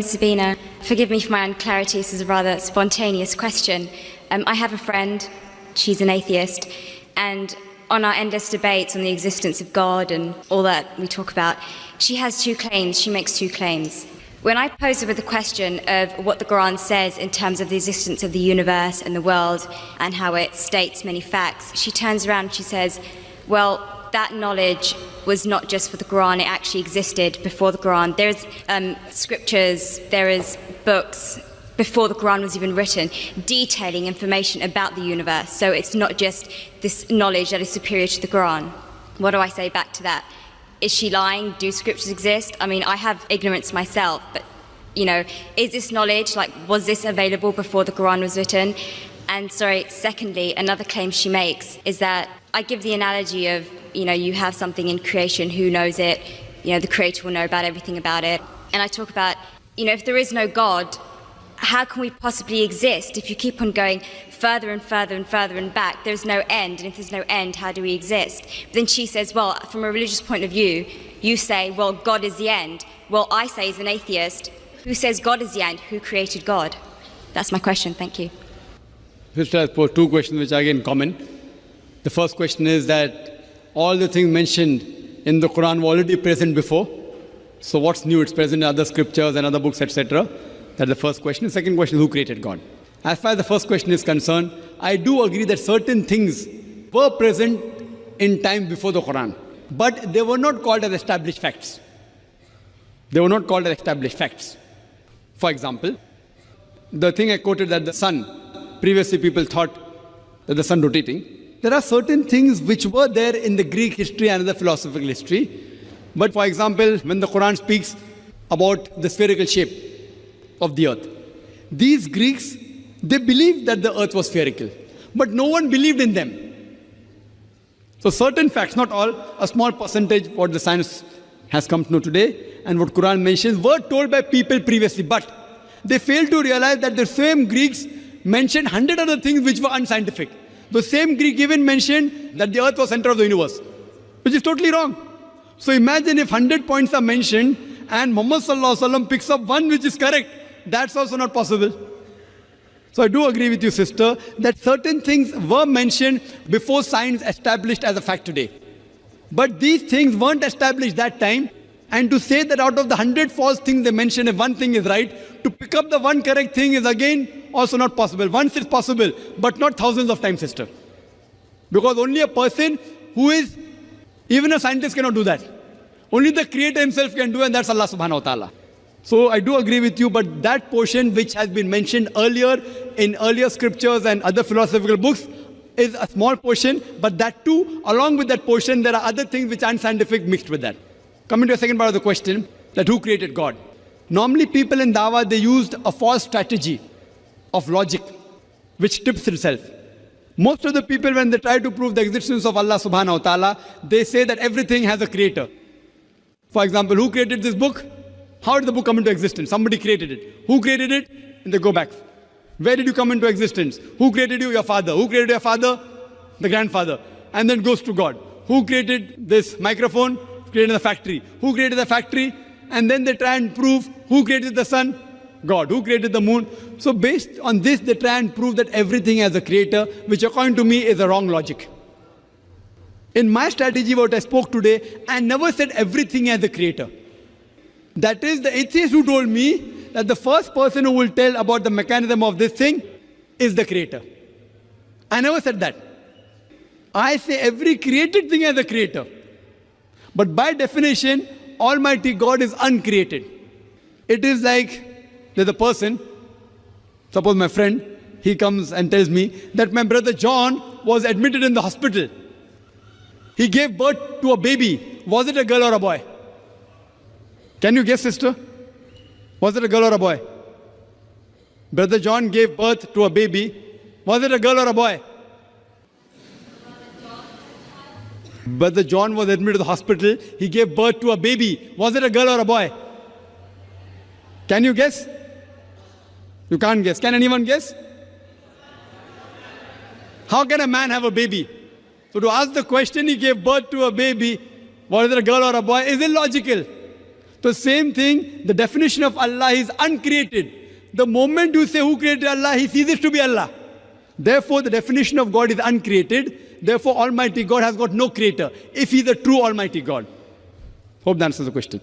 Sabina, forgive me for my unclarity, this is a rather spontaneous question. I have a friend, she's an atheist, and on our endless debates on the existence of God and all that we talk about, she has two claims, she makes two claims. When I pose her with the question of what the Quran says in terms of the existence of the universe and the world and how it states many facts, she turns around and she says, well, that knowledge was not just for the Quran, it actually existed before the Quran. There's scriptures, there is books before the Quran was even written, detailing information about the universe. So it's not just this knowledge that is superior to the Quran. What do I say back to that? Is she lying? Do scriptures exist? I mean, I have ignorance myself, but, is this knowledge, was this available before the Quran was written? And secondly, another claim she makes is that I give the analogy of, you have something in creation, who knows it? The creator will know about everything about it. And I talk about, if there is no God, how can we possibly exist if you keep on going further and further and further and back? There's no end, and if there's no end, how do we exist? But then she says, well, from a religious point of view, you say, well, God is the end. Well, I say as an atheist, who says God is the end? Who created God? That's my question, thank you. Sister has posed two questions which are again common. The first question is that all the things mentioned in the Quran were already present before. So what's new? It's present in other scriptures and other books, etc. That's the first question. The second question is, who created God? As far as the first question is concerned, I do agree that certain things were present in time before the Quran, but they were not called as established facts. They were not called as established facts. For example, the thing I quoted that the sun, previously people thought that the sun rotating. There are certain things which were there in the Greek history and the philosophical history. But for example, when the Quran speaks about the spherical shape of the earth, these Greeks, they believed that the earth was spherical, but no one believed in them. So certain facts, not all, a small percentage, what the science has come to know today and what Quran mentions, were told by people previously, but they failed to realize that the same Greeks mentioned 100 other things which were unscientific. The same Greek even mentioned that the earth was center of the universe, which is totally wrong. So imagine if 100 points are mentioned and Muhammad Sallallahu Alaihi Wasallam picks up one which is correct. That's also not possible. So I do agree with you, sister, that certain things were mentioned before science established as a fact today. But these things weren't established that time. And to say that out of the 100 false things they mention, if one thing is right, to pick up the one correct thing is again also not possible. Once it's possible, but not thousands of times, sister. Because only a person who is, even a scientist cannot do that. Only the Creator himself can do, and that's Allah subhanahu wa ta'ala. So I do agree with you, but that portion which has been mentioned earlier in earlier scriptures and other philosophical books is a small portion, but that too, along with that portion, there are other things which are unscientific mixed with that. Coming to the second part of the question, that who created God? Normally people in Dawah, they used a false strategy of logic, which tips itself. Most of the people, when they try to prove the existence of Allah subhanahu wa ta'ala, they say that everything has a creator. For example, who created this book? How did the book come into existence? Somebody created it. Who created it? And they go back. Where did you come into existence? Who created you? Your father. Who created your father? The grandfather. And then goes to God. Who created this microphone? Created the factory. Who created the factory? And then they try and prove who created the sun? God. Who created the moon? So based on this, they try and prove that everything has a creator, which according to me is a wrong logic. In my strategy, what I spoke today, I never said everything has a creator. That is the atheist who told me that the first person who will tell about the mechanism of this thing is the creator. I never said that. I say every created thing has a creator. But by definition, Almighty God is uncreated. It is like there's a person, suppose my friend, he comes and tells me that my brother John was admitted in the hospital. He gave birth to a baby. Was it a girl or a boy? Can you guess, sister? Was it a girl or a boy? Brother John gave birth to a baby. Was it a girl or a boy? Brother John was admitted to the hospital. He gave birth to a baby. Was it a girl or a boy? Can you guess? You can't guess. Can anyone guess? How can a man have a baby? So to ask the question, he gave birth to a baby, was it a girl or a boy, is illogical. So same thing, the definition of Allah is uncreated. The moment you say who created Allah, he ceases to be Allah. Therefore, the definition of God is uncreated. Therefore, Almighty God has got no creator, if he is a true Almighty God. Hope that answers the question.